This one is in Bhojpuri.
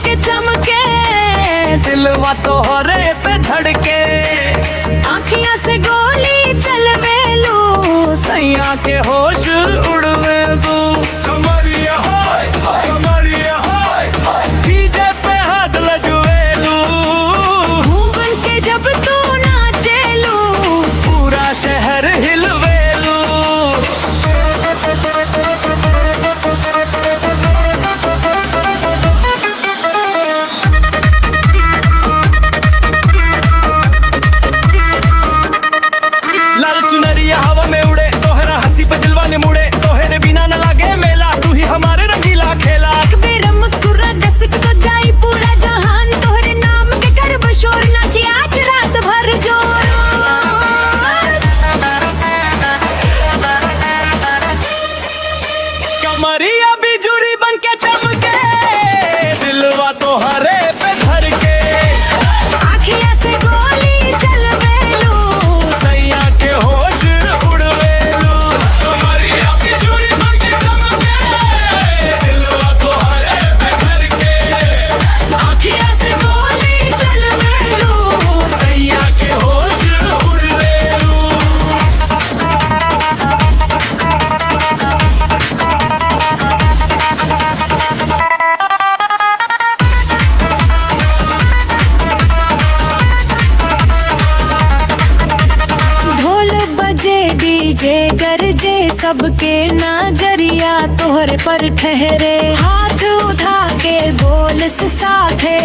के चमके, दिलवा तोहरे पे धड़के, आँखियाँ से गोली चलवेलू, सैया के होश उड़वे तू। कमरिया हाय कमरिया हाय डीजे पे हाथ लजवेलू, बन के जब तू नाचेलू, पूरा शहर हिलवेलू। लाल चुनरिया हवा में उड़े, तोहरा हंसी पे दिलवा ने मुड़े, तोहरे बिना न लागे मेला, तू ही हमारे रंगीला खेला। एक बेर मुस्कुरा दसक तो जाई पूरा जहान, तोहरे नाम के कर बशोर, नाची आज रात भर जोर। कमरिया बिजुरी बन के चमके, दिलवा तोहरे पे धर के, आँखियाँ से गोली चलवेलू, सैया के होश उड़वेलू। कमरिया बिजुरी बन के चमके, दिलवा तोहरे पे धर के, आँखियाँ से गोली चलवेलू, सैया के होश उड़वेलू। ढोल बजे डीजे गरजे, सबके नजरिया तोहरे पर ठहरे, हाथ उठा के बोल से साथे